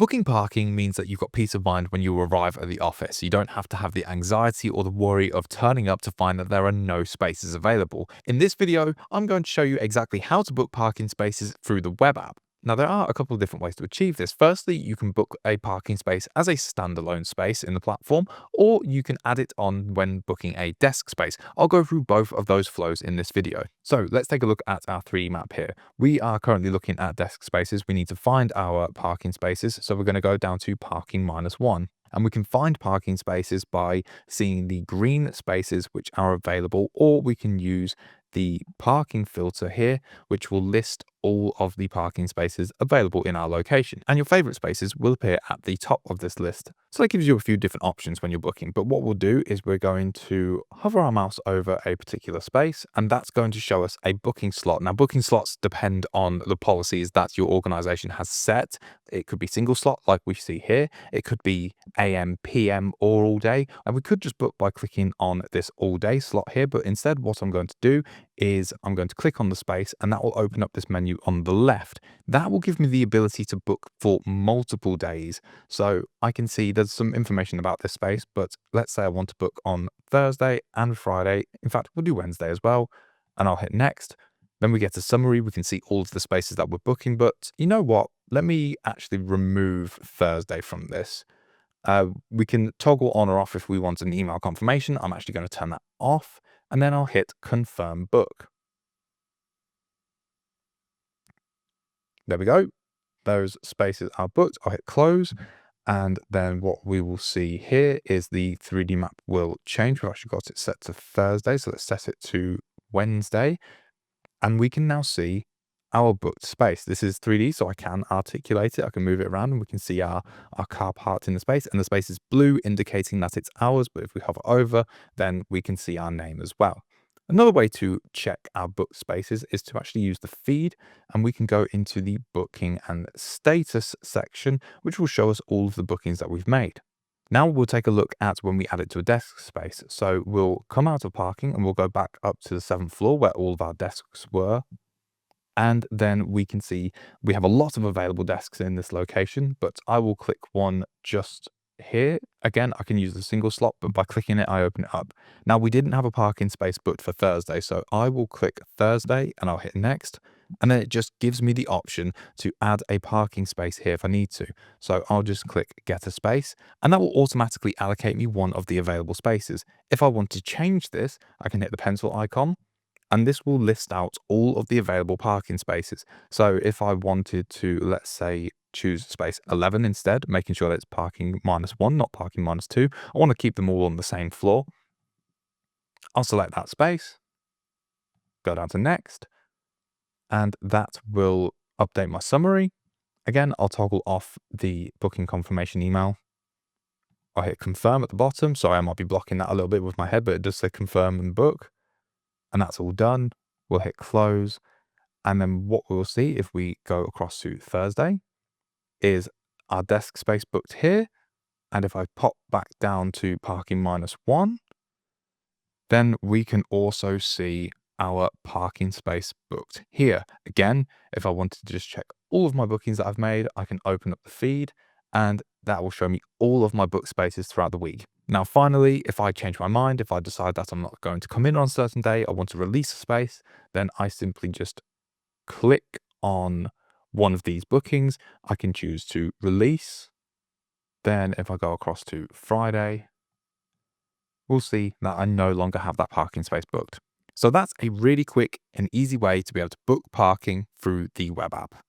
Booking parking means that you've got peace of mind when you arrive at the office. You don't have to have the anxiety or the worry of turning up to find that there are no spaces available. In this video, I'm going to show you exactly how to book parking spaces through the web app. Now, there are a couple of different ways to achieve this. Firstly, you can book a parking space as a standalone space in the platform, or you can add it on when booking a desk space. I'll go through both of those flows in this video. So let's take a look at our 3D map here. We are currently looking at desk spaces. We need to find our parking spaces. So we're going to go down to parking -1. And we can find parking spaces by seeing the green spaces which are available, or we can use the parking filter here, which will list all of the parking spaces available in our location. And your favorite spaces will appear at the top of this list. So that gives you a few different options when you're booking. But what we'll do is we're going to hover our mouse over a particular space, and that's going to show us a booking slot. Now, booking slots depend on the policies that your organization has set. It could be single slot like we see here. It could be AM, PM, or all day. And we could just book by clicking on this all day slot here. But instead, what I'm going to do is I'm going to click on the space, and that will open up this menu on the left. That will give me the ability to book for multiple days. So I can see there's some information about this space, but let's say I want to book on Thursday and Friday. In fact, we'll do Wednesday as well, and I'll hit next. Then we get a summary. We can see all of the spaces that we're booking, but you know what? Let me actually remove Thursday from this. We can toggle on or off if we want an email confirmation. I'm actually going to turn that off, and then I'll hit confirm book. There we go. Those spaces are booked. I'll hit close. And then what we will see here is the 3D map will change. We've actually got it set to Thursday. So let's set it to Wednesday. And we can now see our booked space. This is 3D, so I can articulate it. I can move it around, and we can see our car parked in the space. And the space is blue, indicating that it's ours. But if we hover over, then we can see our name as well. Another way to check our booked spaces is to actually use the feed, and we can go into the booking and status section, which will show us all of the bookings that we've made. Now we'll take a look at when we add it to a desk space. So we'll come out of parking and we'll go back up to the 7th floor where all of our desks were. And then we can see we have a lot of available desks in this location, but I will click one just here. Again, I can use the single slot, but by clicking it, I open it up. Now, we didn't have a parking space booked for Thursday, so I will click Thursday and I'll hit next. And then it just gives me the option to add a parking space here if I need to. So I'll just click get a space, and that will automatically allocate me one of the available spaces. If I want to change this, I can hit the pencil icon, and this will list out all of the available parking spaces. So if I wanted to, let's say, choose space 11 instead, making sure that it's parking -1, not parking -2. I want to keep them all on the same floor. I'll select that space, go down to next, and that will update my summary. Again, I'll toggle off the booking confirmation email. I'll hit confirm at the bottom. Sorry, I might be blocking that a little bit with my head, but it does say confirm and book. And that's all done. We'll hit close. And then what we'll see if we go across to Thursday is our desk space booked here. And if I pop back down to parking -1, then we can also see our parking space booked here. Again, if I wanted to just check all of my bookings that I've made, I can open up the feed, and that will show me all of my booked spaces throughout the week. Now, finally, if I change my mind, if I decide that I'm not going to come in on a certain day, I want to release a space, then I simply just click on one of these bookings. I can choose to release. Then if I go across to Friday, we'll see that I no longer have that parking space booked. So that's a really quick and easy way to be able to book parking through the web app.